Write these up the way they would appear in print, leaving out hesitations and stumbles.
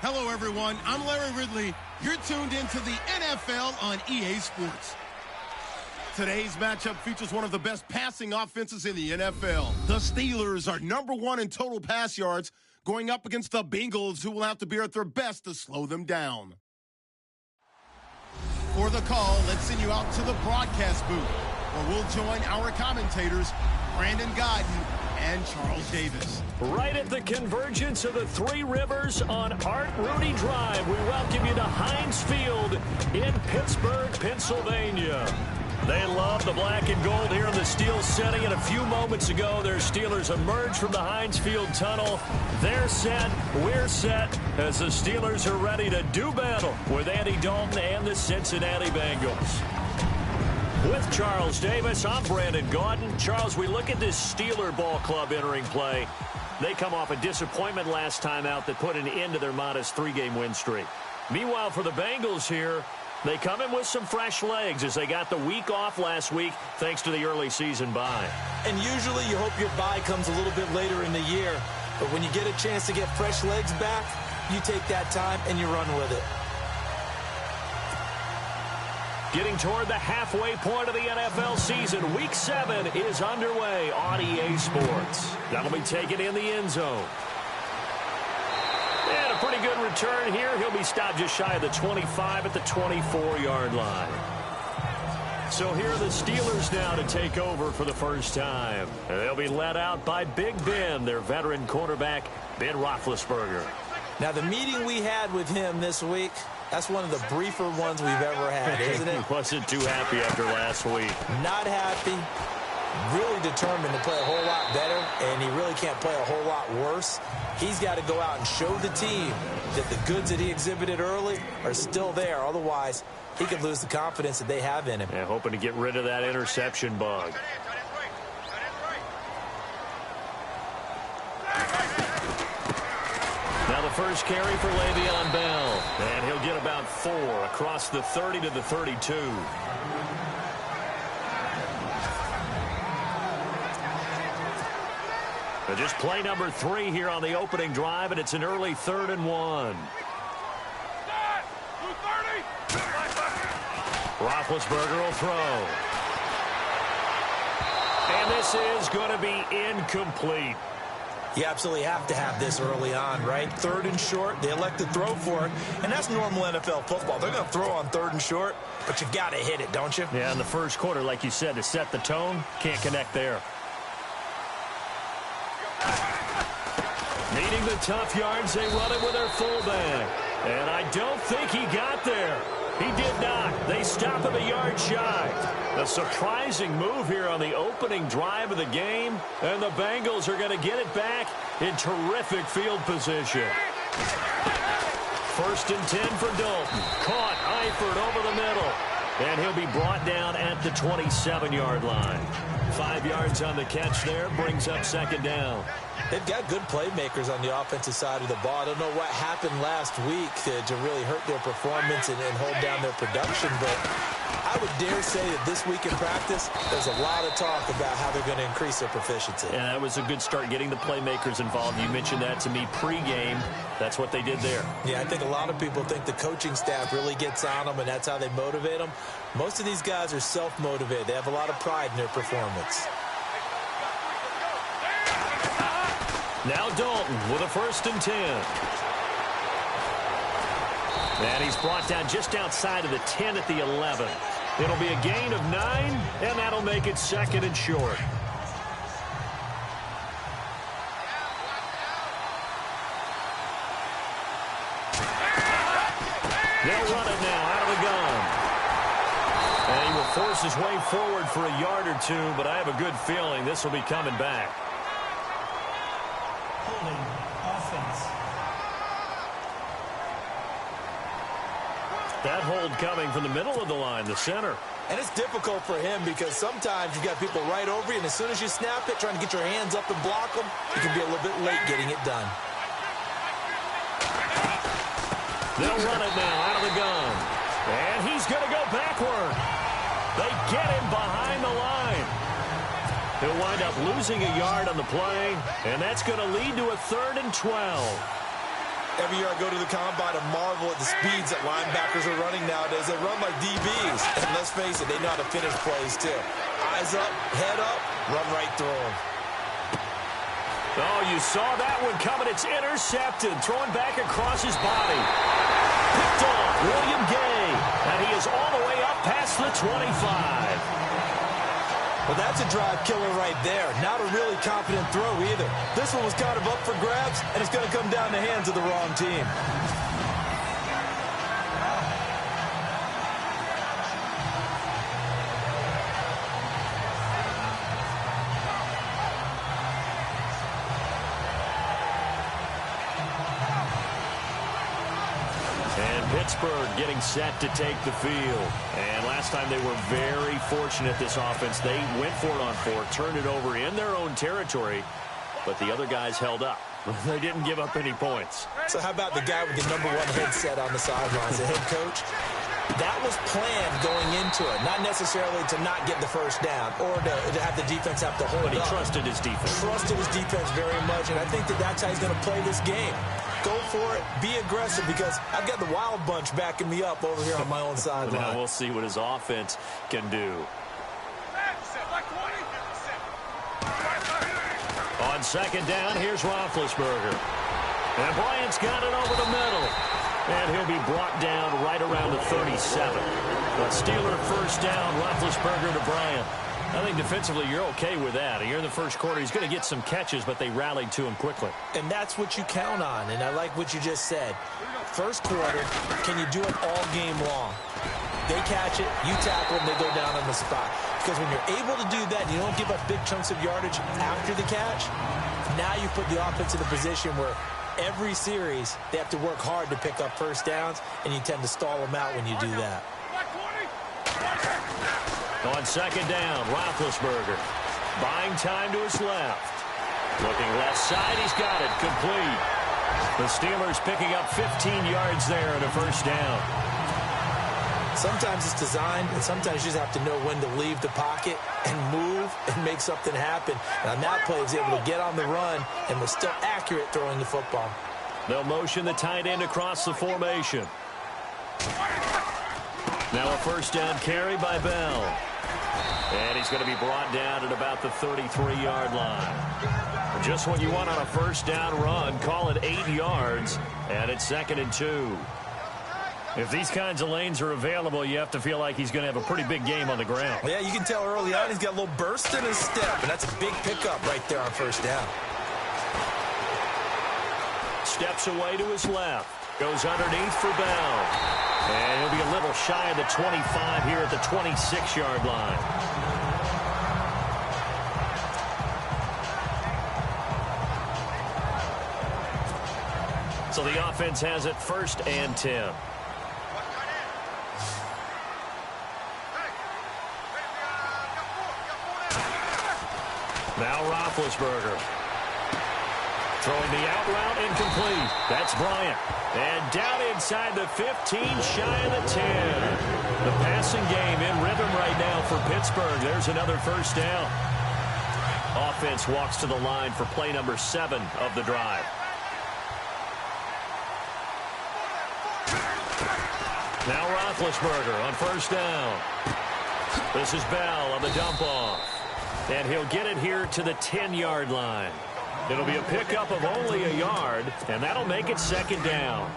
Hello, everyone. I'm Larry Ridley. You're tuned into the NFL on EA Sports. Today's matchup features one of the best passing offenses in the NFL. The Steelers are #1 in total pass yards, going up against the Bengals, who will have to be at their best to slow them down. For the call, let's send you out to the broadcast booth, where we'll join our commentators, Brandon Godden and Charles Davis. Right at the convergence of the Three Rivers on Art Rooney Drive, we welcome you to Heinz Field in Pittsburgh, Pennsylvania. They love the black and gold here in the steel setting, and a few moments ago, their Steelers emerged from the Heinz Field tunnel. They're set, we're set, as the Steelers are ready to do battle with Andy Dalton and the Cincinnati Bengals. With Charles Davis, I'm Brandon Gaudin. Charles, we look at this Steeler ball club entering play. They come off a disappointment last time out that put an end to their modest 3-game win streak. Meanwhile, for the Bengals here, they come in with some fresh legs as they got the week off last week thanks to the early season bye. And usually you hope your bye comes a little bit later in the year. But when you get a chance to get fresh legs back, you take that time and you run with it. Getting toward the halfway point of the NFL season, Week 7 is underway on EA Sports. That'll be taken in the end zone. And a pretty good return here. He'll be stopped just shy of the 25 at the 24-yard line. So here are the Steelers now to take over for the first time. They'll be led out by Big Ben, their veteran quarterback, Ben Roethlisberger. Now, the meeting we had with him this week, that's one of the briefer ones we've ever had, isn't it? Wasn't too happy after last week. Not happy. Really determined to play a whole lot better, and he really can't play a whole lot worse. He's got to go out and show the team that the goods that he exhibited early are still there. Otherwise, he could lose the confidence that they have in him. Yeah, hoping to get rid of that interception bug. Now the first carry for Le'Veon Bell. And he'll get about 4 across the 30 to the 32. Just play number 3 here on the opening drive, and it's an early 3rd and 1. Roethlisberger will throw. And this is going to be incomplete. You absolutely have to have this early on, right? 3rd and short, they elect to throw for it, and that's normal NFL football. They're going to throw on 3rd and short, but you've got to hit it, don't you? Yeah, in the first quarter, like you said, to set the tone, can't connect there. Needing the tough yards, they run it with their fullback. And I don't think he got there. He did not. They stop him a yard shy. A surprising move here on the opening drive of the game. And the Bengals are going to get it back in terrific field position. 1st and 10 for Dalton. Caught Eifert over the middle. And he'll be brought down at the 27-yard line. 5 yards on the catch there. Brings up 2nd down. They've got good playmakers on the offensive side of the ball. I don't know what happened last week to really hurt their performance and hold down their production, but I would dare say that this week in practice, there's a lot of talk about how they're going to increase their proficiency. And that was a good start, getting the playmakers involved. You mentioned that to me pregame. That's what they did there. Yeah, I think a lot of people think the coaching staff really gets on them, and that's how they motivate them. Most of these guys are self-motivated. They have a lot of pride in their performance. Now Dalton with a 1st and 10. And he's brought down just outside of the 10 at the 11. It'll be a gain of 9, and that'll make it 2nd and short. They'll run it now out of the gun. And he will force his way forward for a yard or 2, but I have a good feeling this will be coming back. That hold coming from the middle of the line, the center. And it's difficult for him because sometimes you've got people right over you, and as soon as you snap it, trying to get your hands up and block them, you can be a little bit late getting it done. They'll run it now out of the gun. And he's going to go backward. They get him behind the line. He'll wind up losing a yard on the play, and that's going to lead to a 3rd and 12. Every year I go to the combine and marvel at the speeds that linebackers are running nowadays. They run like DBs. And let's face it, they know how to finish plays too. Eyes up, head up, run right through them. Oh, you saw that one coming. It's intercepted. Throwing back across his body. Picked off William Gay. And he is all the way up past the 25. Well, that's a drive killer right there. Not a really confident throw either. This one was kind of up for grabs, and it's going to come down the hands of the wrong team. Pittsburgh getting set to take the field. And last time they were very fortunate, this offense. They went for it on fourth, turned it over in their own territory, but the other guys held up. They didn't give up any points. So how about the guy with the #1 headset on the sidelines, the head coach? That was planned going into it, not necessarily to not get the first down or to have the defense have to hold up. But he trusted his defense. Trusted his defense very much, and I think that's how he's going to play this game. Go for it. Be aggressive, because I've got the wild bunch backing me up over here on my own sideline. Now we'll see what his offense can do. On second down, here's Roethlisberger. And Bryant's got it over the middle. And he'll be brought down right around the 37. But Steeler first down, Roethlisberger to Bryant. I think defensively you're okay with that. Here in the first quarter, he's going to get some catches, but they rallied to him quickly. And that's what you count on, and I like what you just said. First quarter, can you do it all game long? They catch it, you tackle them, they go down on the spot. Because when you're able to do that, and you don't give up big chunks of yardage after the catch, now you put the offense in a position where every series they have to work hard to pick up first downs, and you tend to stall them out when you do that. On second down, Roethlisberger buying time to his left. Looking left side, he's got it, complete. The Steelers picking up 15 yards there and a first down. Sometimes it's designed, and sometimes you just have to know when to leave the pocket and move and make something happen. And on that play, he was able to get on the run and was still accurate throwing the football. They'll motion the tight end across the formation. Now a first down carry by Bell. And he's going to be brought down at about the 33-yard line. Just what you want on a first down run. Call it 8 yards, and it's 2nd and 2. If these kinds of lanes are available, you have to feel like he's going to have a pretty big game on the ground. Yeah, you can tell early on he's got a little burst in his step, and that's a big pickup right there on first down. Steps away to his left. Goes underneath for Bell. And he'll be a little shy of the 25 here at the 26-yard line. So the offense has it 1st and 10. Now Roethlisberger. Throwing the out route incomplete. That's Bryant. And down inside the 15, shy of the 10. The passing game in rhythm right now for Pittsburgh. There's another first down. Offense walks to the line for play number 7 of the drive. Now Roethlisberger on first down. This is Bell on the dump off. And he'll get it here to the 10-yard line. It'll be a pickup of only a yard, and that'll make it 2nd down.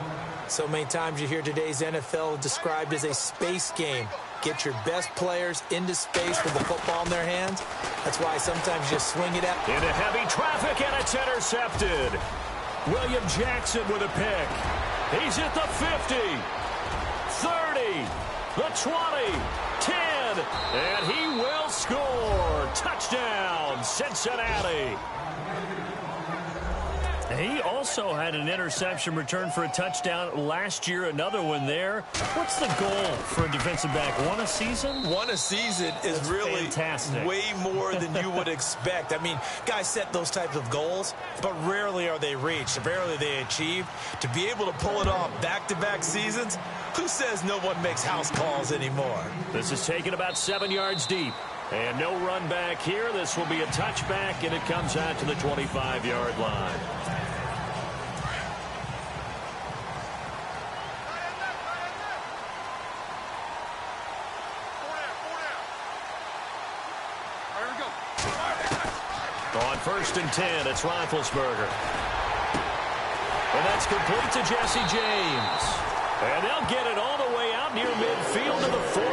So many times you hear today's NFL described as a space game. Get your best players into space with the football in their hands. That's why sometimes you swing it at. Into heavy traffic, and it's intercepted. William Jackson with a pick. He's at the 50, 30, the 20, 10, and he will score. Touchdown, Cincinnati. He also had an interception return for a touchdown last year, another one there. What's the goal for a defensive back? One a season? One a season is That's really fantastic. Way more than you would expect. I mean, guys set those types of goals, but rarely are they reached, rarely are they achieved. To be able to pull it off back-to-back seasons, who says no one makes house calls anymore? This is taken about 7 yards deep. And no run back here. This will be a touchback, and it comes out to the 25-yard line. 1st and 10. It's Roethlisberger. And that's complete to Jesse James. And they'll get it all the way out near midfield to the 45.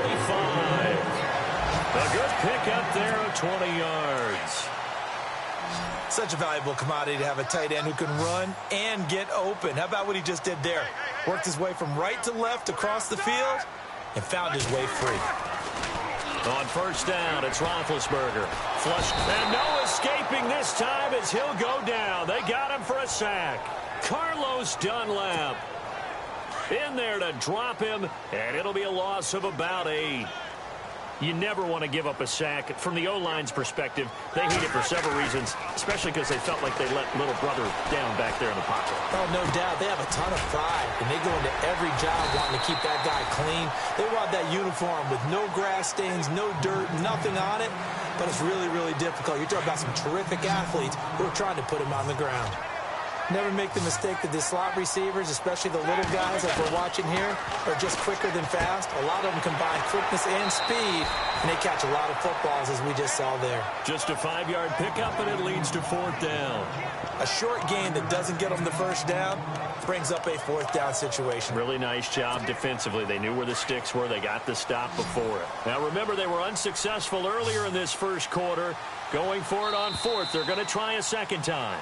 A good pickup there of 20 yards. Such a valuable commodity to have a tight end who can run and get open. How about what he just did there? Worked his way from right to left across the field and found his way free. On 1st down, it's Roethlisberger. Flush, and no escaping this time as he'll go down. They got him for a sack. Carlos Dunlap in there to drop him, and it'll be a loss of about 8. You never want to give up a sack. From the O-line's perspective, they hate it for several reasons, especially because they felt like they let little brother down back there in the pocket. Oh, no doubt. They have a ton of pride, and they go into every job wanting to keep that guy clean. They want that uniform with no grass stains, no dirt, nothing on it, but it's really, really difficult. You're talking about some terrific athletes who are trying to put him on the ground. Never make the mistake that the slot receivers, especially the little guys like we're watching here, are just quicker than fast. A lot of them combine quickness and speed, and they catch a lot of footballs, as we just saw there. Just a 5-yard pickup, and it leads to 4th down. A short gain that doesn't get them the 1st down brings up a 4th down situation. Really nice job defensively. They knew where the sticks were. They got the stop before it. Now, remember, they were unsuccessful earlier in this 1st quarter. Going for it on 4th. They're going to try a 2nd time.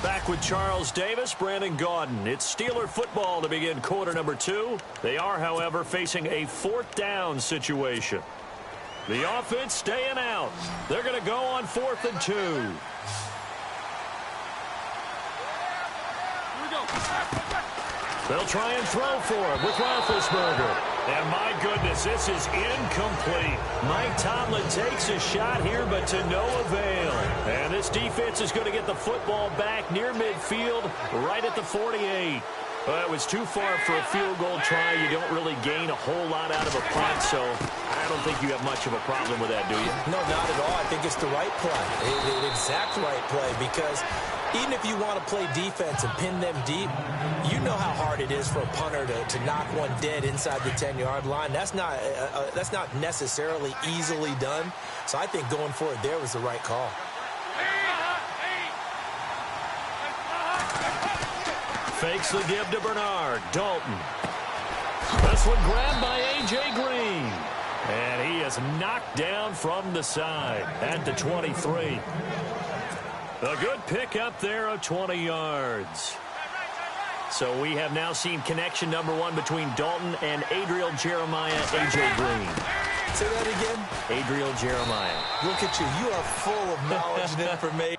Back with Charles Davis, Brandon Gaudin. It's Steeler football to begin quarter number 2. They are, however, facing a 4th down situation. The offense staying out. They're going to go on 4th and 2. They'll try and throw for it with Roethlisberger. And my goodness, this is incomplete. Mike Tomlin takes a shot here, but to no avail. And this defense is going to get the football back near midfield, right at the 48. Well, it was too far for a field goal try. You don't really gain a whole lot out of a punt, so I don't think you have much of a problem with that, do you? No, not at all. I think it's the right play, the exact right play, because even if you want to play defense and pin them deep, you know how hard it is for a punter to knock one dead inside the 10-yard line. That's not necessarily easily done. So I think going for it there was the right call. Fakes the give to Bernard. Dalton. This one grabbed by A.J. Green. And he is knocked down from the side at the 23. A good pick up there of 20 yards. So we have now seen connection number 1 between Dalton and Adriel Jeremiah, A.J. Green. Say that again? Adriel Jeremiah. Look at you. You are full of knowledge and information.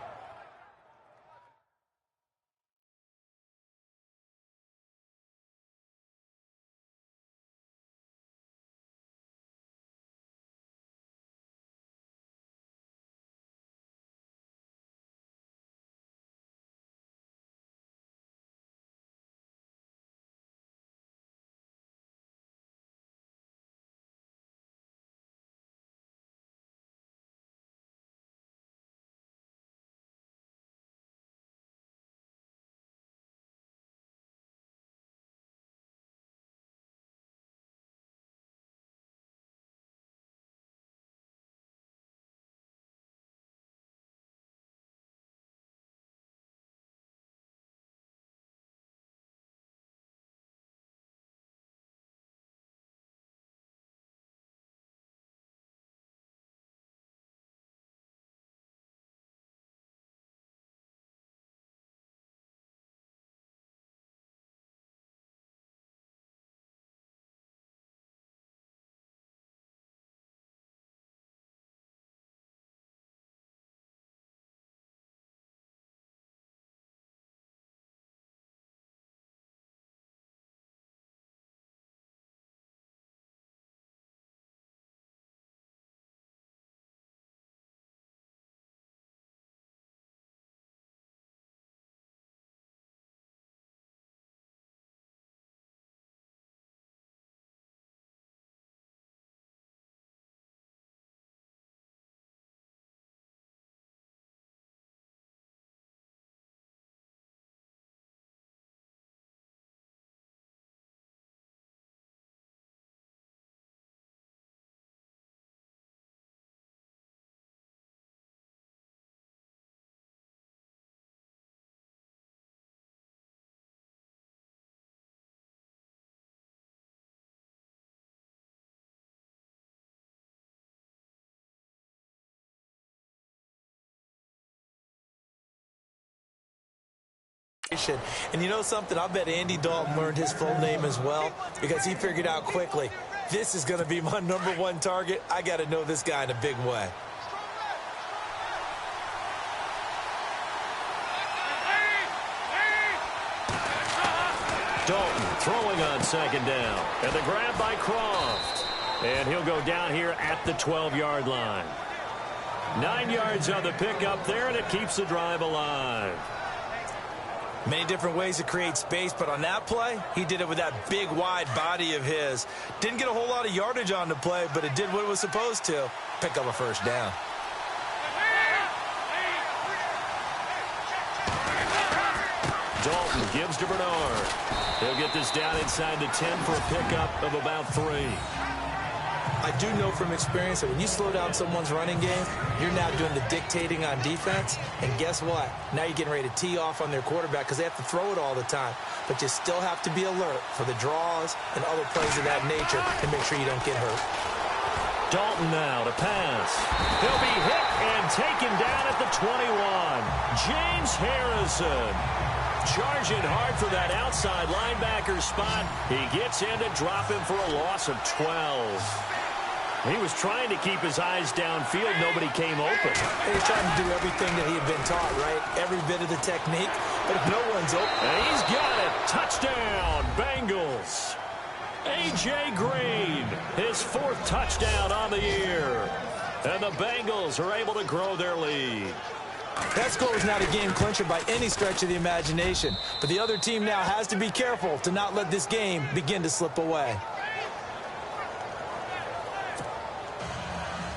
And you know something? I bet Andy Dalton learned his full name as well because he figured out quickly, this is going to be my #1 target. I got to know this guy in a big way. Dalton throwing on 2nd down. And the grab by Croft. And he'll go down here at the 12-yard line. 9 yards on the pickup there, and it keeps the drive alive. Many different ways to create space, but on that play, he did it with that big, wide body of his. Didn't get a whole lot of yardage on the play, but it did what it was supposed to. Pick up a 1st down. Dalton gives to Bernard. He'll get this down inside the 10 for a pickup of about 3. I do know from experience that when you slow down someone's running game, you're now doing the dictating on defense. And guess what? Now you're getting ready to tee off on their quarterback because they have to throw it all the time. But you still have to be alert for the draws and other plays of that nature to make sure you don't get hurt. Dalton now to pass. He'll be hit and taken down at the 21. James Harrison charging hard for that outside linebacker spot. He gets in to drop him for a loss of 12. He was trying to keep his eyes downfield. Nobody came open. He was trying to do everything that he had been taught, right? Every bit of the technique. But if no one's open. And he's got it. Touchdown, Bengals. A.J. Green, his 4th touchdown on the year. And the Bengals are able to grow their lead. That score was not a game clincher by any stretch of the imagination. But the other team now has to be careful to not let this game begin to slip away.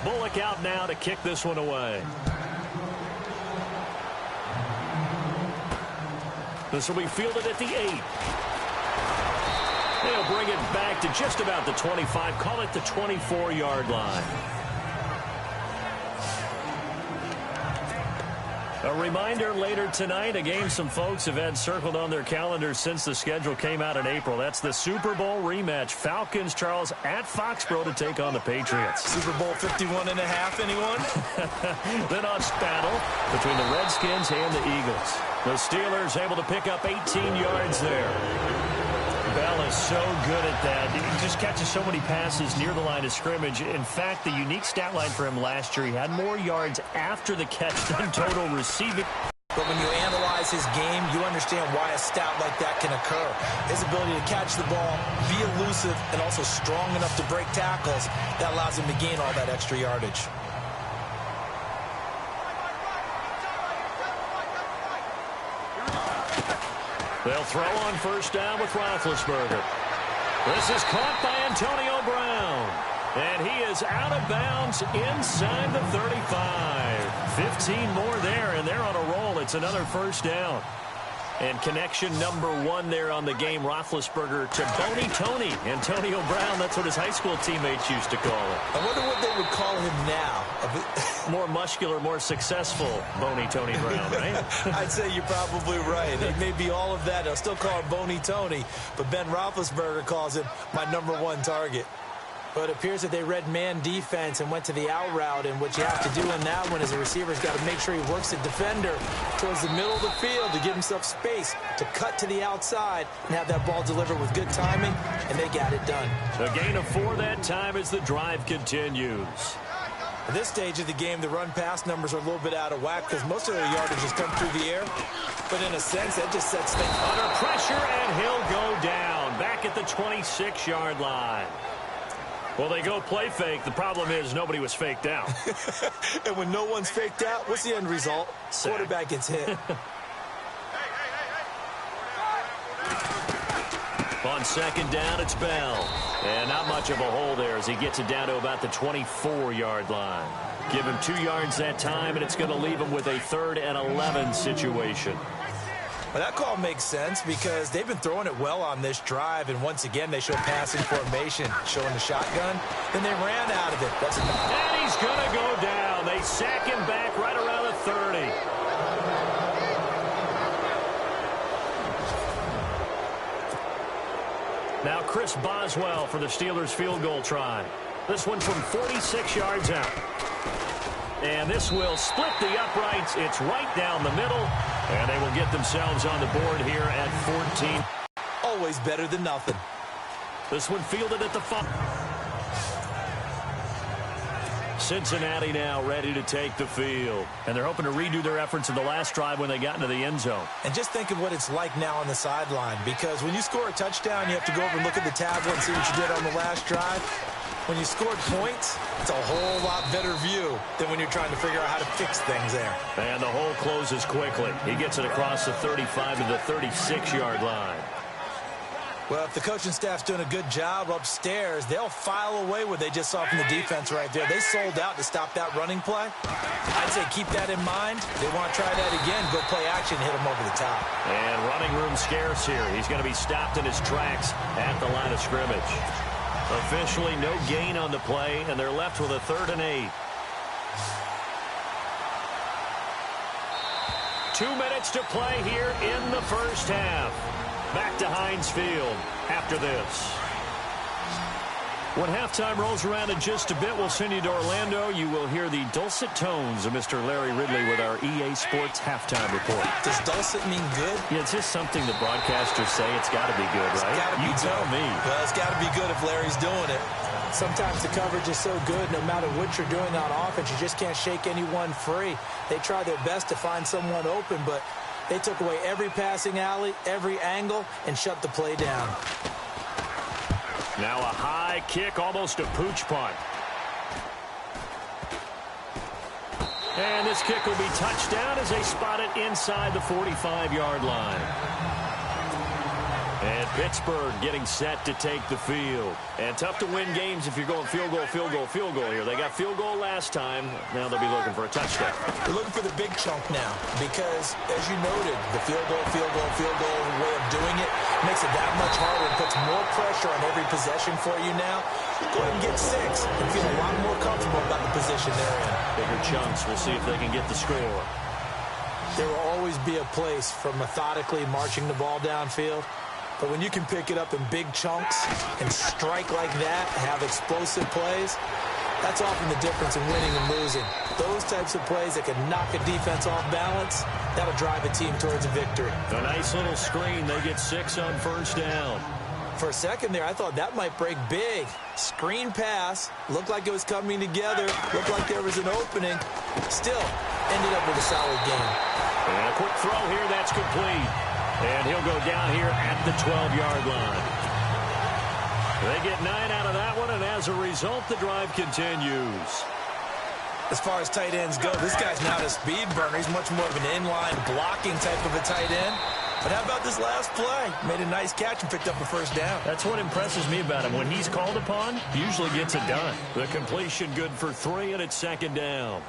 Bullock out now to kick this one away. This will be fielded at the 8. They'll bring it back to just about the 25. Call it the 24-yard line. A reminder later tonight, a game some folks have had circled on their calendars since the schedule came out in April. That's the Super Bowl rematch. Falcons, Charles, at Foxborough to take on the Patriots. Super Bowl 51 and a half, anyone? Then on battle between the Redskins and the Eagles. The Steelers able to pick up 18 yards there. Bell is so good at that. He just catches so many passes near the line of scrimmage. In fact, the unique stat line for him last year, he had more yards after the catch than total receiving. But when you analyze his game, you understand why a stat like that can occur. His ability to catch the ball, be elusive, and also strong enough to break tackles, that allows him to gain all that extra yardage. They'll throw on 1st down with Roethlisberger. This is caught by Antonio Brown. And he is out of bounds inside the 35. 15 more there, and they're on a roll. It's another 1st down. And connection #1 there on the game, Roethlisberger to Boney Tony. Antonio Brown, that's what his high school teammates used to call him. I wonder what they would call him now. More muscular, more successful Boney Tony Brown, right? I'd say you're probably right. It may be all of that. They'll still call him Boney Tony, but Ben Roethlisberger calls him my #1 target. But it appears that they read man defense and went to the out route, and what you have to do in that one is a receiver's got to make sure he works the defender towards the middle of the field to give himself space to cut to the outside and have that ball delivered with good timing, and they got it done. A gain of 4 that time as the drive continues. At this stage of the game, the run-pass numbers are a little bit out of whack because most of their yardage has come through the air. But in a sense, that just sets things under pressure, and he'll go down back at the 26-yard line. Well, they go play fake. The problem is nobody was faked out. And when no one's faked out, what's the end result? Sack. Quarterback gets hit. On 2nd down, it's Bell. And not much of a hole there as he gets it down to about the 24-yard line. Give him 2 yards that time, and it's going to leave him with a 3rd and 11 situation. Well, that call makes sense because they've been throwing it well on this drive, and once again they show passing formation, showing the shotgun. Then they ran out of it. And he's going to go down. They sack him back right around the 30. Now Chris Boswell for the Steelers field goal try. This one from 46 yards out. And this will split the uprights. It's right down the middle. And they will get themselves on the board here at 14. Always better than nothing. This one fielded at the 5. Cincinnati now ready to take the field. And they're hoping to redo their efforts in the last drive when they got into the end zone. And just think of what it's like now on the sideline, because when you score a touchdown, you have to go over and look at the tablet and see what you did on the last drive. When you scored points, it's a whole lot better view than when you're trying to figure out how to fix things there. And the hole closes quickly. He gets it across the 35 to the 36-yard line. Well, if the coaching staff's doing a good job upstairs, they'll file away what they just saw from the defense right there. They sold out to stop that running play. I'd say keep that in mind. They want to try that again. Go play action, hit them over the top. And running room scarce here. He's going to be stopped in his tracks at the line of scrimmage. Officially no gain on the play, and they're left with a 3rd and 8. 2 minutes to play here in the first half. Back to Heinz Field after this. When halftime rolls around in just a bit, we'll send you to Orlando. You will hear the dulcet tones of Mr. Larry Ridley with our EA Sports halftime report. Does dulcet mean good? Yeah, it's just something that broadcasters say. It's got to be good, right? It's gotta be you tell me. Well, it's got to be good if Larry's doing it. Sometimes the coverage is so good, no matter what you're doing on offense, you just can't shake anyone free. They try their best to find someone open, but they took away every passing alley, every angle, and shut the play down. Now a high kick, almost a pooch punt. And this kick will be touched down as they spot it inside the 45-yard line. And Pittsburgh getting set to take the field. And tough to win games if you're going field goal, field goal, field goal here. They got field goal last time. Now they'll be looking for a touchdown. They're looking for the big chunk now because, as you noted, the field goal way of doing it makes it that much harder and puts more pressure on every possession for you now. Go ahead and get 6 and feel a lot more comfortable about the position they're in. Bigger chunks. We'll see if they can get the score. There will always be a place for methodically marching the ball downfield. But when you can pick it up in big chunks and strike like that, have explosive plays, that's often the difference in winning and losing. Those types of plays that can knock a defense off balance, that'll drive a team towards a victory. A nice little screen. They get 6 on first down. For a second there, I thought that might break big. Screen pass, looked like it was coming together, looked like there was an opening. Still, ended up with a solid game. And a quick throw here, that's complete. And he'll go down here at the 12-yard line. They get 9 out of that one, and as a result, the drive continues. As far as tight ends go, this guy's not a speed burner. He's much more of an inline blocking type of a tight end. But how about this last play? Made a nice catch and picked up a first down. That's what impresses me about him. When he's called upon, he usually gets it done. The completion good for 3, and it's 2nd down.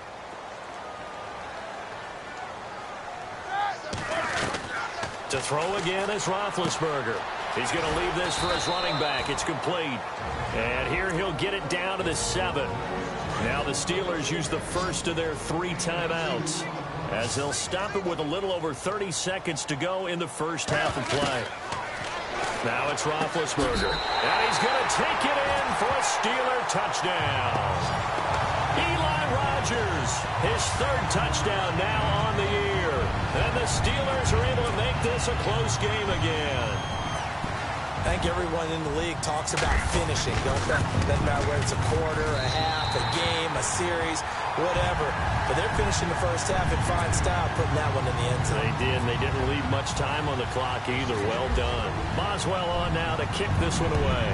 To throw again is Roethlisberger. He's going to leave this for his running back. It's complete. And here he'll get it down to the 7. Now the Steelers use the first of their 3 timeouts as they'll stop it with a little over 30 seconds to go in the first half of play. Now it's Roethlisberger. And he's going to take it in for a Steeler touchdown. Eli Rogers, his 3rd touchdown now on the year. And the Steelers are able to make this a close game again. I think everyone in the league talks about finishing, don't they? Doesn't matter whether it's a quarter, a half, a game, a series, whatever. But they're finishing the first half in fine style, putting that one in the end zone. They did, and they didn't leave much time on the clock either. Well done. Boswell on now to kick this one away.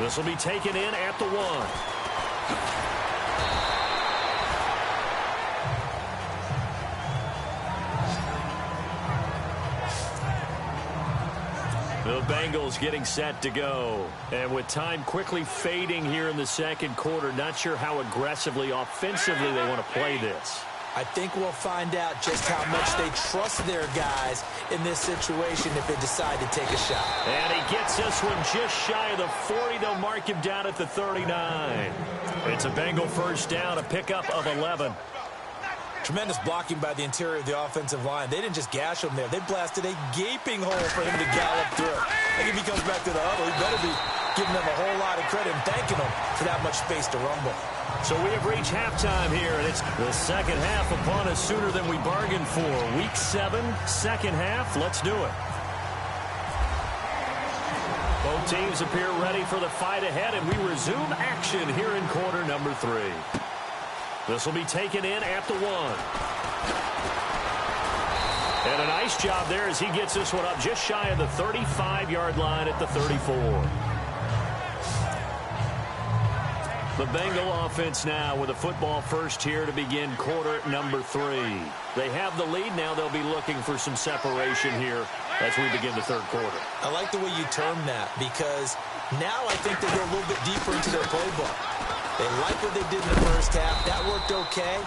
This will be taken in at the 1. The Bengals getting set to go. And with time quickly fading here in the second quarter, not sure how aggressively, offensively they want to play this. I think we'll find out just how much they trust their guys in this situation if they decide to take a shot. And he gets this one just shy of the 40. They'll mark him down at the 39. It's a Bengal first down, a pickup of 11. Tremendous blocking by the interior of the offensive line. They didn't just gash him there. They blasted a gaping hole for him to gallop through. I think if he comes back to the huddle, he better be giving them a whole lot of credit and thanking them for that much space to rumble. So we have reached halftime here, and it's the second half upon us sooner than we bargained for. Week 7, second half. Let's do it. Both teams appear ready for the fight ahead, and we resume action here in quarter number 3. This will be taken in at the 1. And a nice job there as he gets this one up just shy of the 35-yard line at the 34. The Bengal offense now with a football first here to begin quarter number 3. They have the lead. Now they'll be looking for some separation here as we begin the third quarter. I like the way you term that because now I think they go a little bit deeper into their playbook. They like what they did in the first half. That worked okay.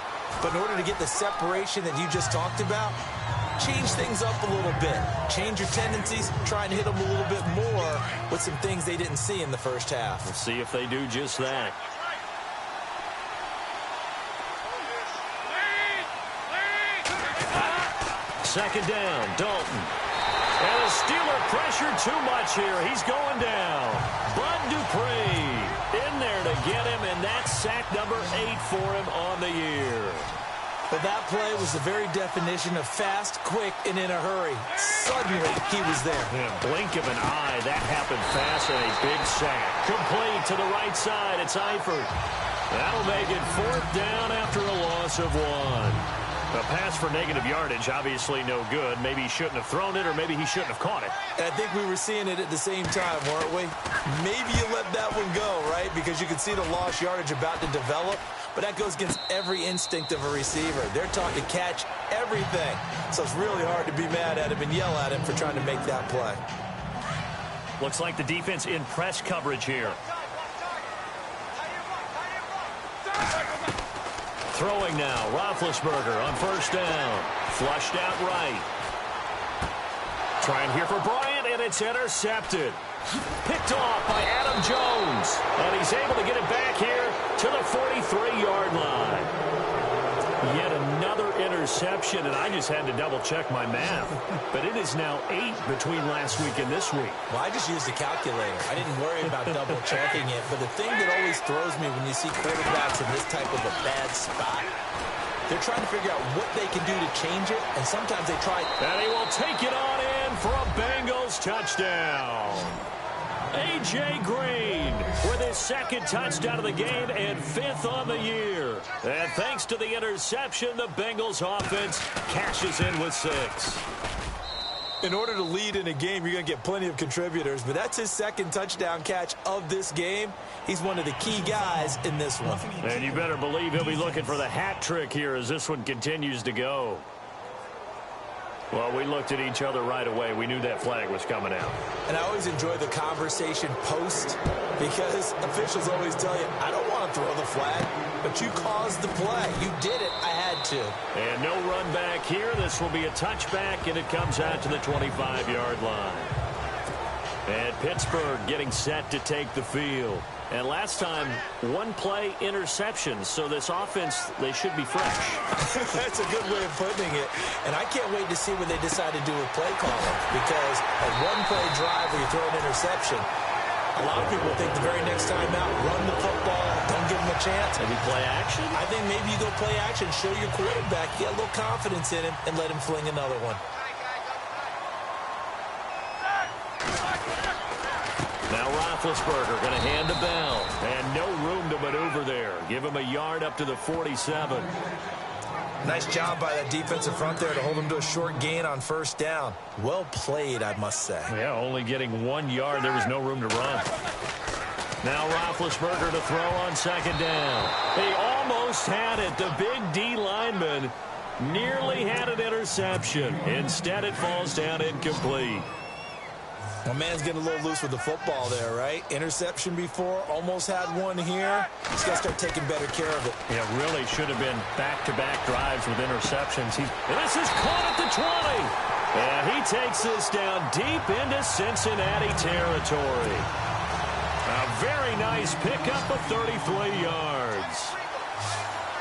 But in order to get the separation that you just talked about, change things up a little bit. Change your tendencies. Try and hit them a little bit more with some things they didn't see in the first half. We'll see if they do just that. Second down, Dalton. And a Steeler pressure too much here. He's going down. Bud Dupree in there to get him, and that's sack number 8 for him on the year. But that play was the very definition of fast, quick, and in a hurry. Suddenly, he was there. In a blink of an eye, that happened fast and a big sack. Complete to the right side. It's Eifert. That'll make it 4th down after a loss of 1. A pass for negative yardage, obviously no good. Maybe he shouldn't have thrown it, or maybe he shouldn't have caught it. I think we were seeing it at the same time, weren't we? Maybe you let that one go, right? Because you can see the lost yardage about to develop. But that goes against every instinct of a receiver. They're taught to catch everything. So it's really hard to be mad at him and yell at him for trying to make that play. Looks like the defense in press coverage here. Throwing now, Roethlisberger on first down. Flushed out right. Trying here for Bryant, and it's intercepted. Picked off by Adam Jones. And he's able to get it back here to the 43-yard line. Yet another interception, and I just had to double-check my math. But it is now 8 between last week and this week. Well, I just used a calculator. I didn't worry about double-checking it. But the thing that always throws me when you see quarterbacks in this type of a bad spot, they're trying to figure out what they can do to change it, and sometimes they try. And he will take it on in for a Bengals touchdown. A.J. Green with his 2nd touchdown of the game and 5th on the year. And thanks to the interception, the Bengals offense cashes in with 6. In order to lead in a game, you're going to get plenty of contributors, but that's his 2nd touchdown catch of this game. He's one of the key guys in this one. And you better believe he'll be looking for the hat trick here as this one continues to go. Well, we looked at each other right away. We knew that flag was coming out. And I always enjoy the conversation post because officials always tell you, I don't want to throw the flag, but you caused the play. You did it. I had to. And no run back here. This will be a touchback, and it comes out to the 25-yard line. And Pittsburgh getting set to take the field. And last time, 1-play interceptions. So this offense, they should be fresh. That's a good way of putting it. And I can't wait to see what they decide to do with play calling. Because a 1-play drive where you throw an interception, a lot of people think the very next time out, run the football, don't give them a chance. Maybe play action? I think maybe you go play action, show your quarterback, get a little confidence in him, and let him fling another one. Now Roethlisberger going to hand to Bell. And no room to maneuver there. Give him a yard up to the 47. Nice job by that defensive front there to hold him to a short gain on first down. Well played, I must say. Yeah, only getting 1 yard. There was no room to run. Now Roethlisberger to throw on 2nd down. He almost had it. The big D lineman nearly had an interception. Instead, it falls down incomplete. My man's getting a little loose with the football there, right? Interception before, almost had one here. He's got to start taking better care of it. Yeah, really should have been back-to-back drives with interceptions. And this is caught at the 20. And he takes this down deep into Cincinnati territory. A very nice pickup of 33 yards.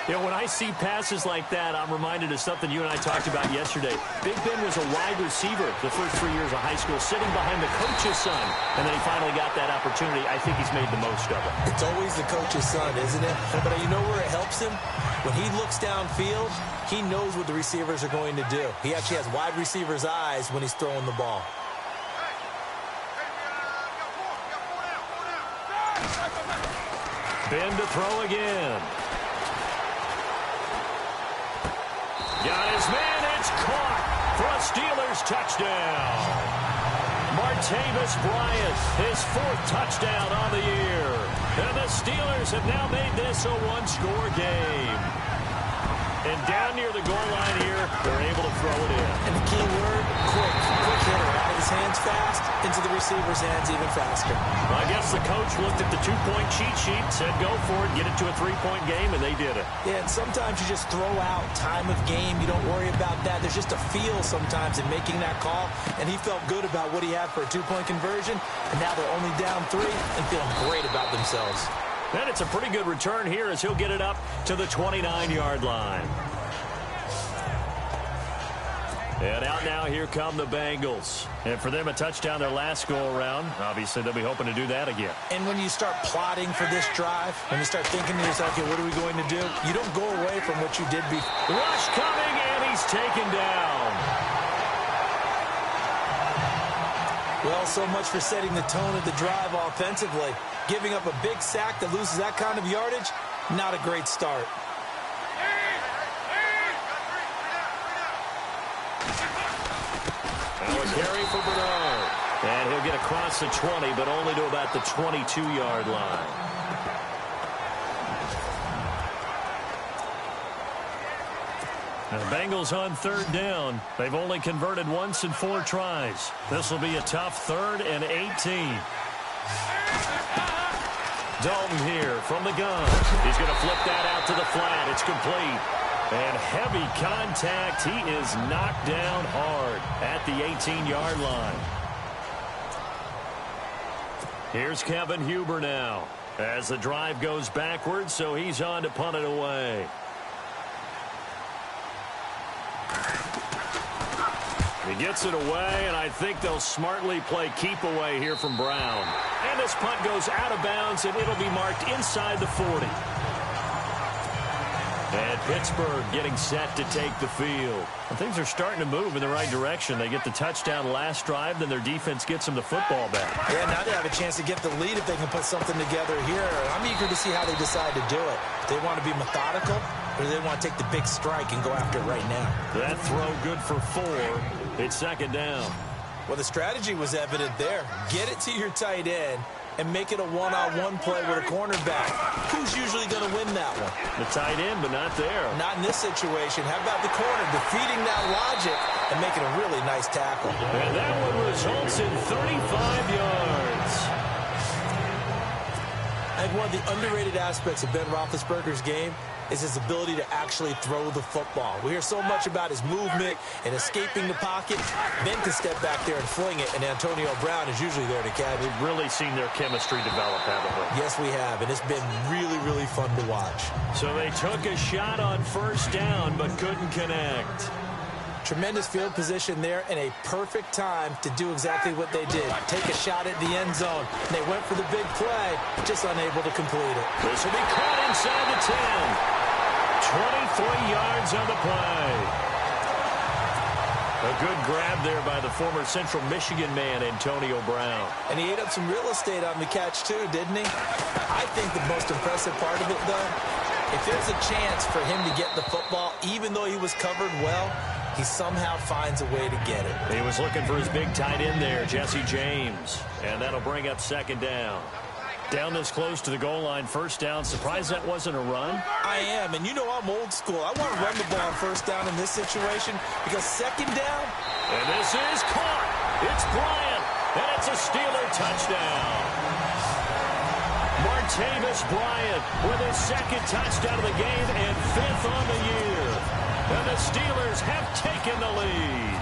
You know, when I see passes like that, I'm reminded of something you and I talked about yesterday. Big Ben was a wide receiver the first 3 years of high school, sitting behind the coach's son, and then he finally got that opportunity. I think he's made the most of it. It's always the coach's son, isn't it? But you know where it helps him? When he looks downfield, he knows what the receivers are going to do. He actually has wide receivers' eyes when he's throwing the ball. Ben to throw again. Got his man, it's caught for a Steelers touchdown. Martavis Bryant, his 4th touchdown on the year. And the Steelers have now made this a one-score game. And down near the goal line here, they're able to throw it in. And the key word, quick. Quick hitter. Out of his hands fast, into the receiver's hands even faster. Well, I guess the coach looked at the 2-point cheat sheet, said go for it, get it to a 3-point game, and they did it. Yeah, and sometimes you just throw out time of game. You don't worry about that. There's just a feel sometimes in making that call, and he felt good about what he had for a 2-point conversion, and now they're only down 3 and feeling great about themselves. And it's a pretty good return here as he'll get it up to the 29-yard line. And out now, here come the Bengals. And for them, a touchdown their last go-around. Obviously, they'll be hoping to do that again. And when you start plotting for this drive, when you start thinking to yourself, okay, what are we going to do? You don't go away from what you did before. Rush coming, and he's taken down. Well, so much for setting the tone of the drive offensively. Giving up a big sack that loses that kind of yardage, not a great start. Now a carry for Bernard. And he'll get across the 20, but only to about the 22-yard line. And the Bengals on 3rd down. They've only converted once in 4 tries. This will be a tough 3rd and 18. Dalton here from the gun. He's going to flip that out to the flat. It's complete. And heavy contact. He is knocked down hard at the 18-yard line. Here's Kevin Huber now as the drive goes backwards, so he's on to punt it away. He gets it away, and I think they'll smartly play keep away here from Brown. And this punt goes out of bounds, and it'll be marked inside the 40. And Pittsburgh getting set to take the field. And things are starting to move in the right direction. They get the touchdown last drive, then their defense gets them the football back. Yeah, now they have a chance to get the lead if they can put something together here. I'm eager to see how they decide to do it. Do they want to be methodical, or do they want to take the big strike and go after it right now? That throw good for 4. It's 2nd down. Well, the strategy was evident there. Get it to your tight end and make it a one-on-one play with a cornerback. Who's usually going to win that one? The tight end, but not there. Not in this situation. How about the corner defeating that logic and making a really nice tackle? And that one results in 35 yards. I think one of the underrated aspects of Ben Roethlisberger's game is his ability to actually throw the football. We hear so much about his movement and escaping the pocket. Ben can step back there and fling it, and Antonio Brown is usually there to catch. We've really seen their chemistry develop, haven't we? Yes, we have, and it's been really, really fun to watch. So they took a shot on 1st down, but couldn't connect. Tremendous field position there and a perfect time to do exactly what they did. Take a shot at the end zone. And they went for the big play, just unable to complete it. This will be caught inside the 10. 23 yards on the play. A good grab there by the former Central Michigan man, Antonio Brown. And he ate up some real estate on the catch, too, didn't he? I think the most impressive part of it, though, if there's a chance for him to get the football, even though he was covered well, he somehow finds a way to get it. He was looking for his big tight end there, Jesse James. And that'll bring up 2nd down. Down this close to the goal line, 1st down. Surprised that wasn't a run? I am, and you know I'm old school. I want to run the ball on 1st down in this situation because 2nd down. And this is caught. It's Bryant, and it's a Steeler touchdown. Martavis Bryant with his 2nd touchdown of the game and 5th on the year. And the Steelers have taken the lead.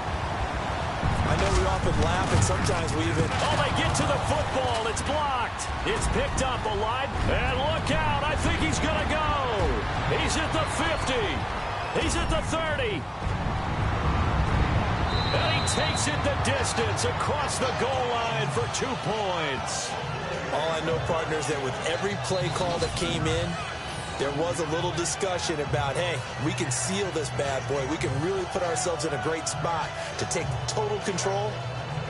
I know we often laugh, and sometimes we even... Oh, they get to the football. It's blocked. It's picked up alive. And look out. I think he's going to go. He's at the 50. He's at the 30. And he takes it the distance across the goal line for 2 points. All I know, partner, is that with every play call that came in, there was a little discussion about, hey, we can seal this bad boy. We can really put ourselves in a great spot to take total control,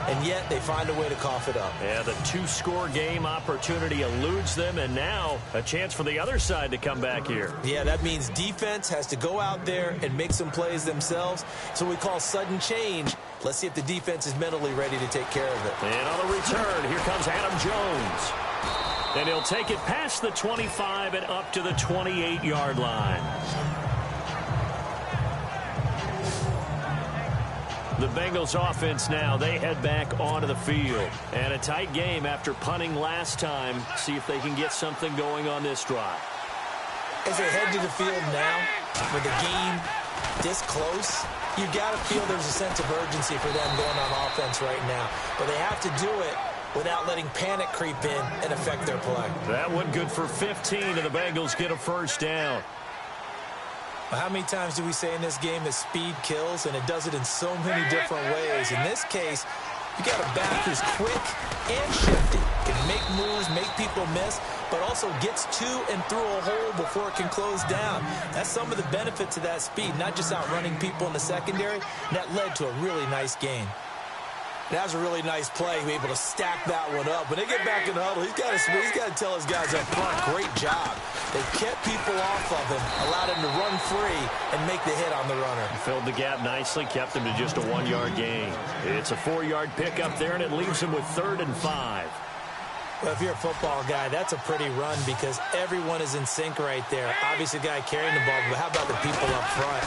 and yet they find a way to cough it up. Yeah, the 2-score game opportunity eludes them, and now a chance for the other side to come back here. Yeah, that means defense has to go out there and make some plays themselves. So we call sudden change. Let's see if the defense is mentally ready to take care of it. And on the return, here comes Adam Jones. And he'll take it past the 25 and up to the 28-yard line. The Bengals offense now, they head back onto the field. And a tight game after punting last time. See if they can get something going on this drive. As they head to the field now, with the game this close, you got to feel there's a sense of urgency for them going on offense right now. But they have to do it without letting panic creep in and affect their play. That one good for 15, and the Bengals get a first down. Well, how many times do we say in this game that speed kills, and it does it in so many different ways? In this case, you got a back who's quick and shifty, can make moves, make people miss, but also gets to and through a hole before it can close down. That's some of the benefits of that speed, not just outrunning people in the secondary, and that led to a really nice gain. That was a really nice play, able to stack that one up. When they get back in the huddle, he's got to tell his guys up front, great job. They kept people off of him, allowed him to run free and make the hit on the runner. Filled the gap nicely, kept him to just a 1-yard gain. It's a 4-yard pickup there, and it leaves him with 3rd and 5. Well, if you're a football guy, that's a pretty run because everyone is in sync right there. Obviously, the guy carrying the ball, but how about the people up front?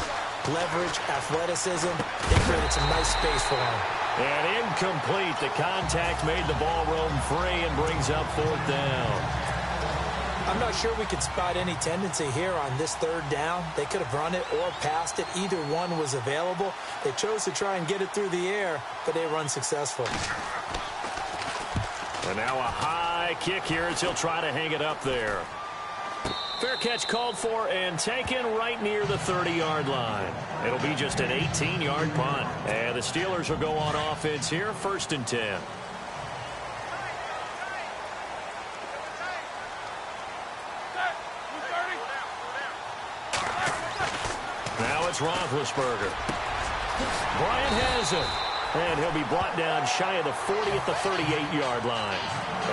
Leverage, athleticism, they created some nice space for him. And incomplete. The contact made the ball roam free and brings up 4th down. I'm not sure we could spot any tendency here on this 3rd down. They could have run it or passed it. Either one was available. They chose to try and get it through the air, but they run successful. And now a high kick here as he'll try to hang it up there. Fair catch called for and taken right near the 30-yard line. It'll be just an 18-yard punt. And the Steelers will go on offense here, 1st and 10. Now it's Roethlisberger. Bryant has it. And he'll be brought down shy of the 40 at the 38-yard line.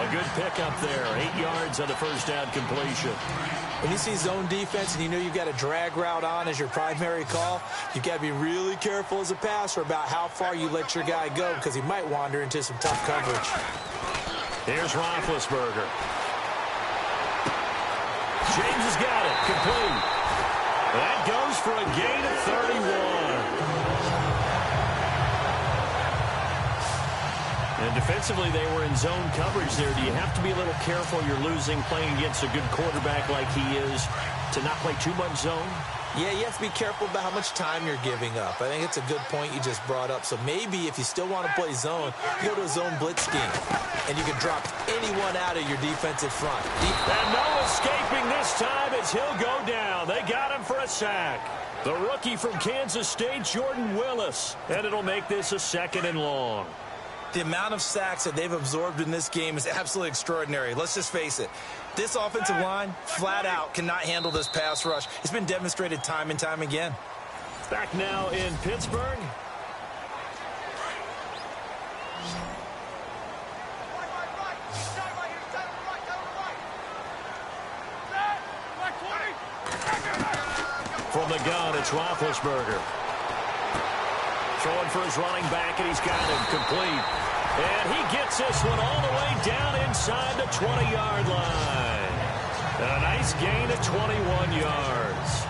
A good pickup there. 8 yards on the first down completion. When you see zone defense and you know you've got a drag route on as your primary call, you've got to be really careful as a passer about how far you let your guy go because he might wander into some tough coverage. Here's Roethlisberger. James has got it. Complete. That goes for a gain of 31. And defensively, they were in zone coverage there. Do you have to be a little careful? You're losing playing against a good quarterback like he is to not play too much zone? Yeah, you have to be careful about how much time you're giving up. I think it's a good point you just brought up. So maybe if you still want to play zone, you go to a zone blitz scheme, and you can drop anyone out of your defensive front. And no escaping this time as he'll go down. They got him for a sack. The rookie from Kansas State, Jordan Willis. And it'll make this a 2nd and long. The amount of sacks that they've absorbed in this game is absolutely extraordinary. Let's just face it. This offensive line, flat out, cannot handle this pass rush. It's been demonstrated time and time again. Back now in Pittsburgh. From the gun, it's Roethlisberger. Throwing for his running back, and he's got him complete. And he gets this one all the way down inside the 20-yard line. And a nice gain of 21 yards.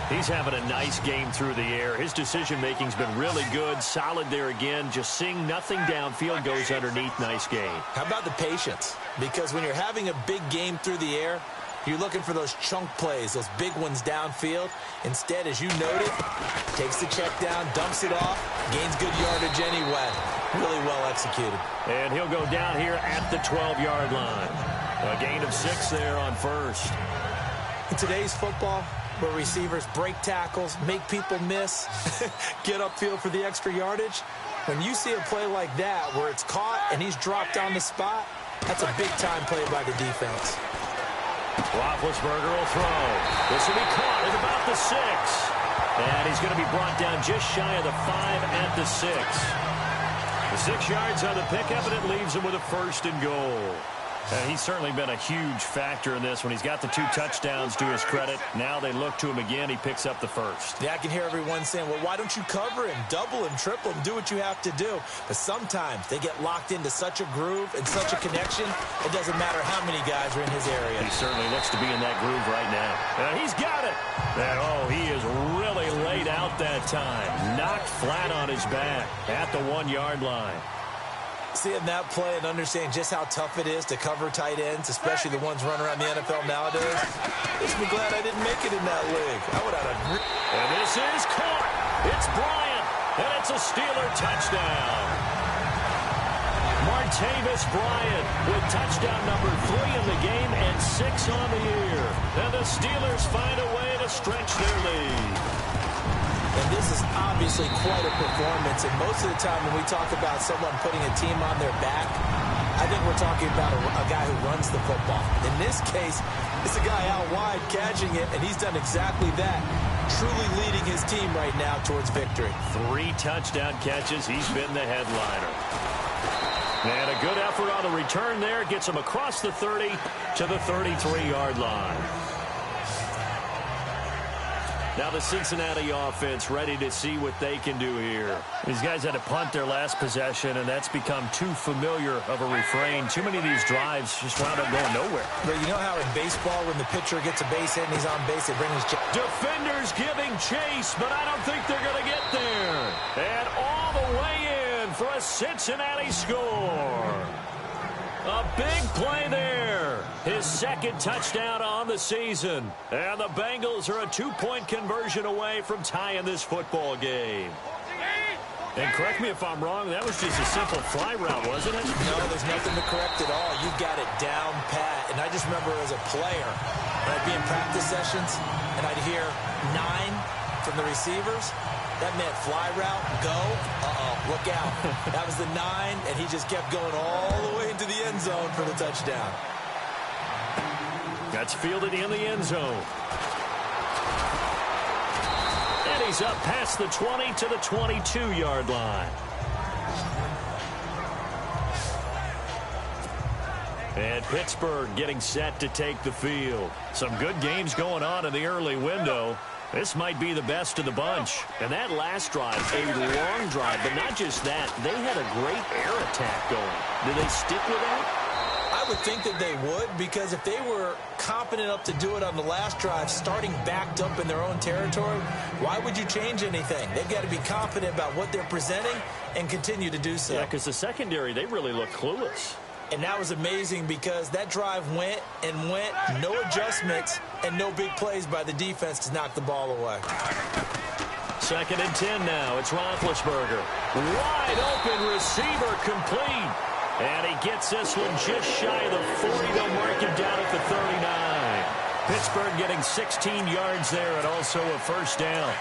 He's having a nice game through the air. His decision-making's been really good. Solid there again. Just seeing nothing downfield, goes underneath. Nice gain. How about the patience? Because when you're having a big game through the air, you're looking for those chunk plays, those big ones downfield. Instead, as you noted, takes the check down, dumps it off, gains good yardage anyway. Really well executed. And he'll go down here at the 12-yard line. A gain of 6 there on first. In today's football, where receivers break tackles, make people miss, get upfield for the extra yardage, when you see a play like that where it's caught and he's dropped on the spot, that's a big-time play by the defense. Roethlisberger will throw. This will be caught at about the 6. And he's going to be brought down just shy of the 5 at the 6. The 6 yards on the pickup, and it leaves him with a 1st and goal. He's certainly been a huge factor in this when he's got the 2 touchdowns to his credit. Now they look to him again. He picks up the 1st. Yeah, I can hear everyone saying, well, why don't you cover him, double him, triple him, do what you have to do. But sometimes they get locked into such a groove and such a connection, it doesn't matter how many guys are in his area. He certainly looks to be in that groove right now. And he's got it. And, oh, he is really laid out that time. Knocked flat on his back at the 1-yard line. Seeing that play and understanding just how tough it is to cover tight ends, especially the ones running around the NFL nowadays, makes me glad I didn't make it in that league. I would have had And this is caught. It's Bryant, and it's a Steeler touchdown. Martavis Bryant with touchdown number 3 in the game and 6 on the year. And the Steelers find a way to stretch their lead. And this is obviously quite a performance. And most of the time when we talk about someone putting a team on their back, I think we're talking about a guy who runs the football. In this case, it's a guy out wide catching it, and he's done exactly that, truly leading his team right now towards victory. 3 touchdown catches. He's been the headliner. And a good effort on the return there. Gets him across the 30 to the 33-yard line. Now the Cincinnati offense ready to see what they can do here. These guys had to punt their last possession, and that's become too familiar of a refrain. Too many of these drives just wound up going nowhere. But you know how in baseball, when the pitcher gets a base hit and he's on base, they bring his... Defenders giving chase, but I don't think they're going to get there. And all the way in for a Cincinnati score. A big play there. His 2nd touchdown on the season. And the Bengals are a 2-point conversion away from tying this football game. And correct me if I'm wrong, that was just a simple fly route, wasn't it? No, there's nothing to correct at all. You've got it down pat. And I just remember as a player, when I'd be in practice sessions, and I'd hear 9 from the receivers. That meant fly route, go, look out. That was the 9, and he just kept going all the way into the end zone for the touchdown. That's fielded in the end zone. And he's up past the 20 to the 22-yard line. And Pittsburgh getting set to take the field. Some good games going on in the early window. This might be the best of the bunch. And that last drive, a long drive, but not just that. They had a great air attack going. Do they stick with that? I would think that they would, because if they were competent enough to do it on the last drive, starting backed up in their own territory, why would you change anything? They've got to be confident about what they're presenting and continue to do so. Yeah, because the secondary, they really look clueless. And that was amazing because that drive went and went, no adjustments, and no big plays by the defense to knock the ball away. 2nd and 10 now. It's Roethlisberger. Wide open receiver complete. And he gets this one just shy of the 40. They'll mark him down at the 39. Pittsburgh getting 16 yards there and also a 1st down.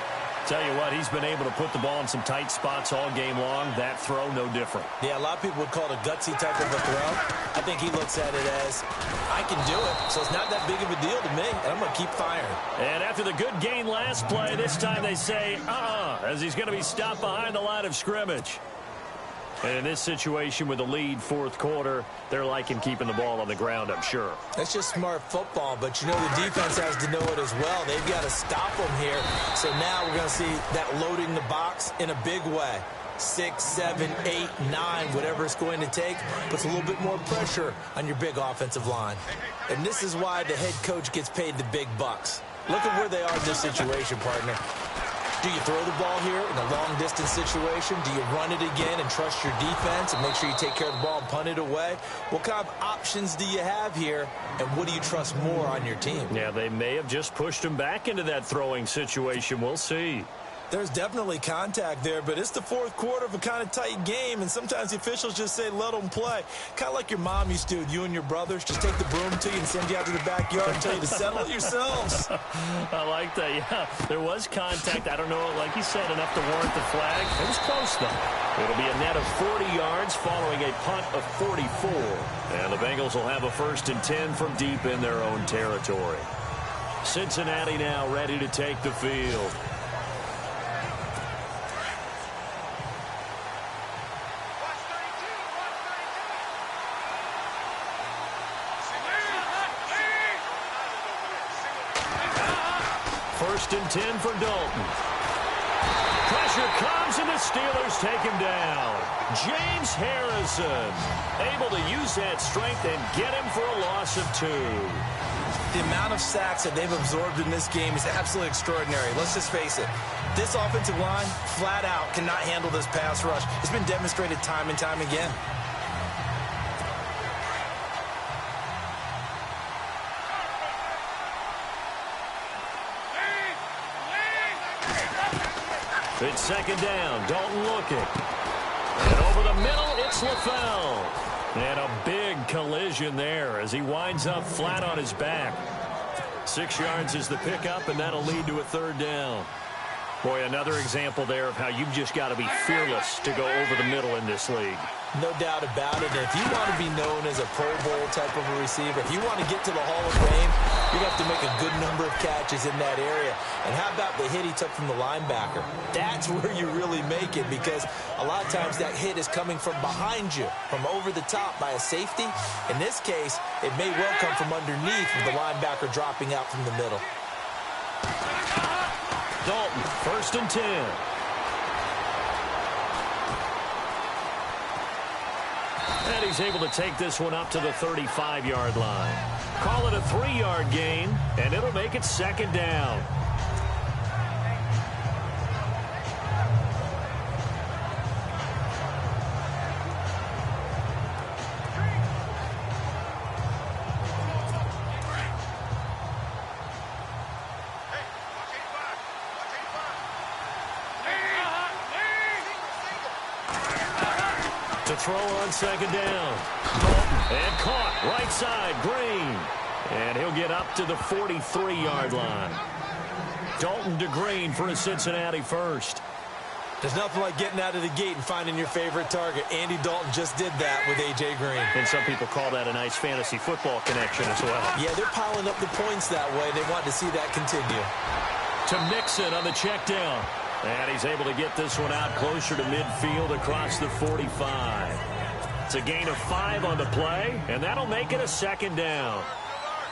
Tell you what, he's been able to put the ball in some tight spots all game long. That throw, no different. Yeah, a lot of people would call it a gutsy type of a throw. I think he looks at it as, I can do it, so it's not that big of a deal to me, and I'm going to keep firing. And after the good gain last play, this time they say, as he's going to be stopped behind the line of scrimmage. And in this situation with the lead 4th quarter, they're liking keeping the ball on the ground, I'm sure. That's just smart football, but you know the defense has to know it as well. They've got to stop them here. So now we're going to see that loading the box in a big way. 6, 7, 8, 9, whatever it's going to take, puts a little bit more pressure on your big offensive line. And this is why the head coach gets paid the big bucks. Look at where they are in this situation, partner. Do you throw the ball here in a long-distance situation? Do you run it again and trust your defense and make sure you take care of the ball and punt it away? What kind of options do you have here, and what do you trust more on your team? Yeah, they may have just pushed him back into that throwing situation. We'll see. There's definitely contact there, but it's the fourth quarter of a kind of tight game, and sometimes the officials just say, let them play. Kind of like your mom used to with you and your brothers. Just take the broom to you and send you out to the backyard and tell you to settle it yourselves. I like that, yeah. There was contact. I don't know, like you said, enough to warrant the flag. It was close, though. It'll be a net of 40 yards following a punt of 44. And the Bengals will have a 1st and 10 from deep in their own territory. Cincinnati now ready to take the field. First and 10 for Dalton. Pressure comes, and the Steelers take him down. James Harrison able to use that strength and get him for a loss of 2. The amount of sacks that they've absorbed in this game is absolutely extraordinary. Let's just face it. This offensive line, flat out, cannot handle this pass rush. It's been demonstrated time and time again. It's second down. Dalton looking. And over the middle, it's LaFell. And a big collision there as he winds up flat on his back. 6 yards is the pickup, and that'll lead to a 3rd down. Boy, another example there of how you've just got to be fearless to go over the middle in this league. No doubt about it. And if you want to be known as a Pro Bowl type of a receiver, if you want to get to the Hall of Fame, you're going to have to make a good number of catches in that area. And how about the hit he took from the linebacker? That's where you really make it, because a lot of times that hit is coming from behind you, from over the top by a safety. In this case, it may well come from underneath with the linebacker dropping out from the middle. Dalton, 1st and 10. And he's able to take this one up to the 35-yard line. Call it a 3-yard gain, and it'll make it 2nd down. To throw on 2nd down. Dalton, and caught right side, Green. And he'll get up to the 43-yard line. Dalton to Green for a Cincinnati first. There's nothing like getting out of the gate and finding your favorite target. Andy Dalton just did that with A.J. Green. And some people call that a nice fantasy football connection as well. Yeah, they're piling up the points that way. They want to see that continue. To Mixon on the check down. And he's able to get this one out closer to midfield across the 45. It's a gain of 5 on the play, and that'll make it a 2nd down.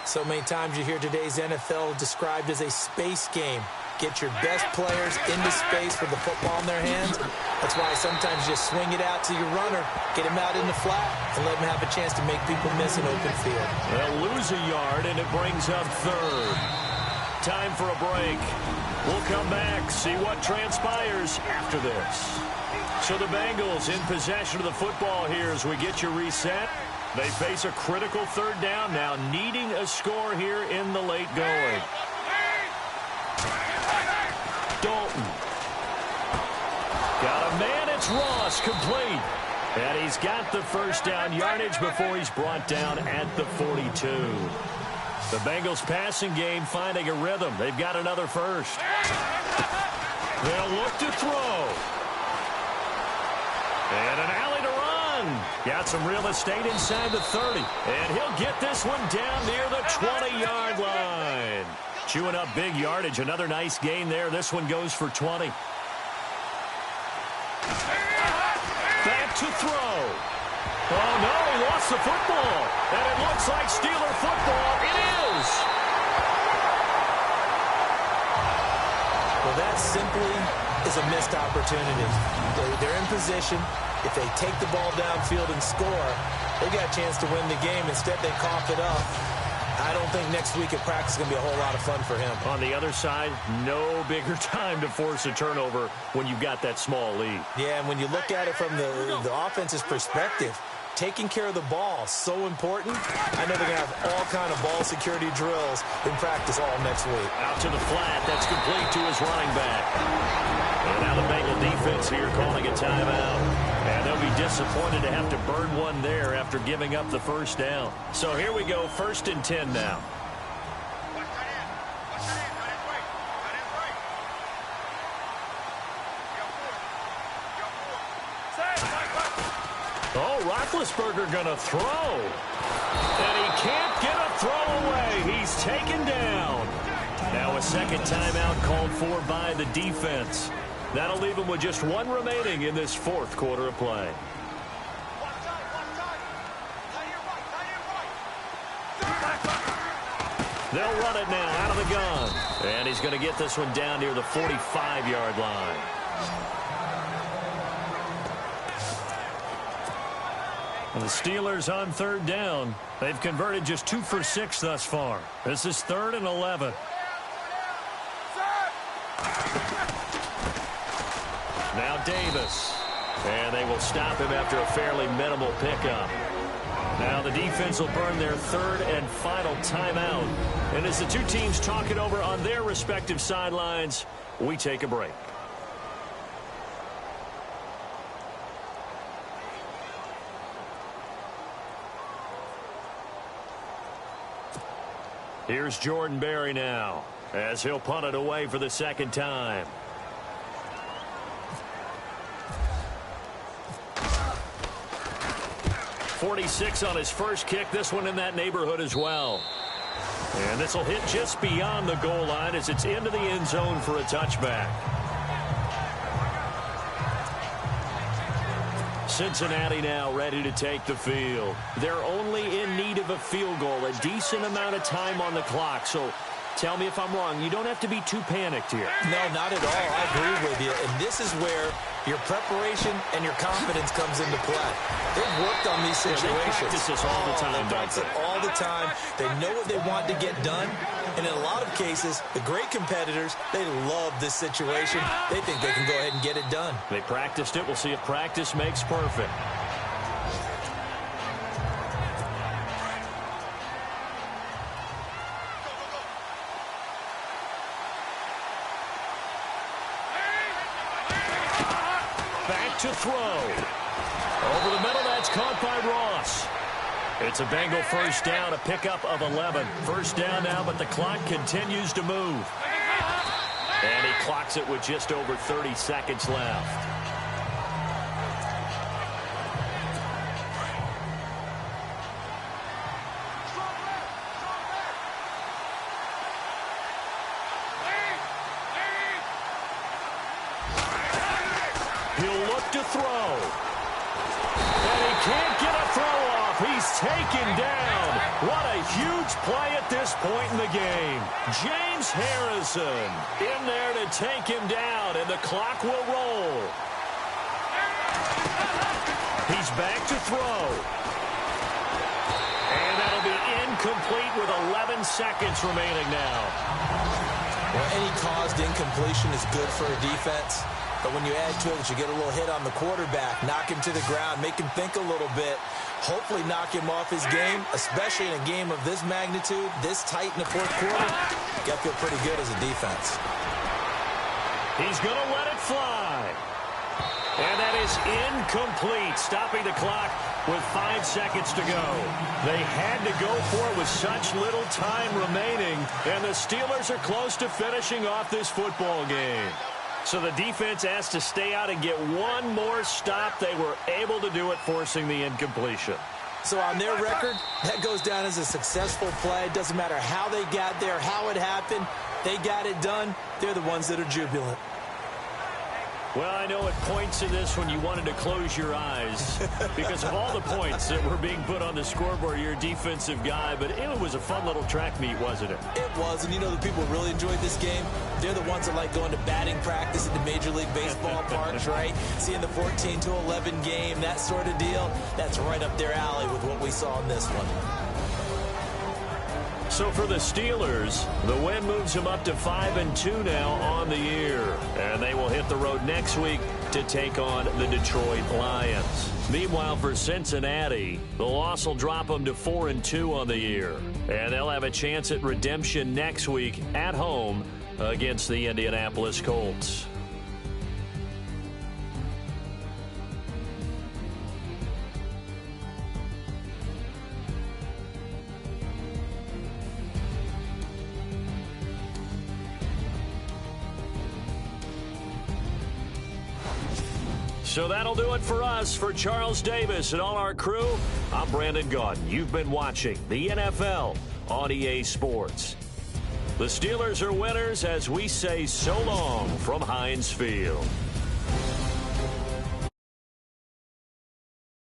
So many times you hear today's NFL described as a space game. Get your best players into space with the football in their hands. That's why sometimes you just swing it out to your runner, get him out in the flat, and let him have a chance to make people miss an open field. They'll lose a yard, and it brings up 3rd. Time for a break. We'll come back, see what transpires after this. So the Bengals in possession of the football here as we get you reset. They face a critical 3rd down now, needing a score here in the late going. Dalton. Got a man, it's Ross, complete. And he's got the 1st down yardage before he's brought down at the 42. The Bengals passing game finding a rhythm. They've got another 1st. They'll look to throw. And an alley to run. Got some real estate inside the 30. And he'll get this one down near the 20-yard line. Chewing up big yardage. Another nice gain there. This one goes for 20. Back to throw. Oh, no, he lost the football. And it looks like Steeler football. It is. Well, that simply is a missed opportunity. They're in position. If they take the ball downfield and score, they got a chance to win the game. Instead, they cough it up. I don't think next week at practice is going to be a whole lot of fun for him. On the other side, no bigger time to force a turnover when you've got that small lead. Yeah, and when you look at it from the offense's perspective, taking care of the ball, so important. I know they're going to have all kind of ball security drills in practice all next week. Out to the flat. That's complete to his running back. And now the Bengal defense here calling a timeout. And they'll be disappointed to have to burn one there after giving up the first down. So here we go, 1st and 10 now. Oh, Roethlisberger going to throw. And he can't get a throw away. He's taken down. Now a second timeout called for by the defense. That'll leave him with just one remaining in this 4th quarter of play. They'll run it now out of the gun. And he's going to get this one down near the 45-yard line. And the Steelers on 3rd down. They've converted just 2 for 6 thus far. This is 3rd and 11. Now Davis. And they will stop him after a fairly minimal pickup. Now the defense will burn their 3rd and final timeout. And as the two teams talk it over on their respective sidelines, we take a break. Here's Jordan Berry now, as he'll punt it away for the 2nd time. .46 on his first kick. This one in that neighborhood as well. And this will hit just beyond the goal line as it's into the end zone for a touchback. Cincinnati now ready to take the field. They're only in need of a field goal, a decent amount of time on the clock. So tell me if I'm wrong. You don't have to be too panicked here. No, not at all. I agree with you. And this is where your preparation and your confidence comes into play. They've worked on these situations. They practice this all the time. They practice it all the time. They know what they want to get done. And in a lot of cases, the great competitors, they love this situation. They think they can go ahead and get it done. They practiced it. We'll see if practice makes perfect. Back to throw. Over the middle, that's caught by Ross. It's a Bengal first down, a pickup of 11. First down now, but the clock continues to move. And he clocks it with just over 30 seconds left. He'll look to throw. And he can't get a throw off. He's taken down. What a huge play at this point in the game. James Harrison in there to take him down, and the clock will roll. He's back to throw. And that'll be incomplete with 11 seconds remaining now. Well, any caused incompletion is good for a defense. But when you add to it, you get a little hit on the quarterback, knock him to the ground, make him think a little bit, hopefully knock him off his game, especially in a game of this magnitude, this tight in the 4th quarter. You got to feel pretty good as a defense. He's going to let it fly. And that is incomplete, stopping the clock with 5 seconds to go. They had to go for it with such little time remaining, and the Steelers are close to finishing off this football game. So the defense asked to stay out and get one more stop. They were able to do it, forcing the incompletion. So on their record, that goes down as a successful play. It doesn't matter how they got there, how it happened. They got it done. They're the ones that are jubilant. Well, I know at points in this when you wanted to close your eyes because of all the points that were being put on the scoreboard. You're a defensive guy, but it was a fun little track meet, wasn't it? It was, and you know the people who really enjoyed this game? They're the ones that like going to batting practice at the Major League Baseball parks, right? Seeing the 14-11 game, that sort of deal. That's right up their alley with what we saw in this one. So for the Steelers, the win moves them up to 5-2 now on the year. And they will hit the road next week to take on the Detroit Lions. Meanwhile, for Cincinnati, the loss will drop them to 4-2 on the year. And they'll have a chance at redemption next week at home against the Indianapolis Colts. So that'll do it for us. For Charles Davis and all our crew, I'm Brandon Gaudin. You've been watching the NFL on EA Sports. The Steelers are winners as we say so long from Heinz Field.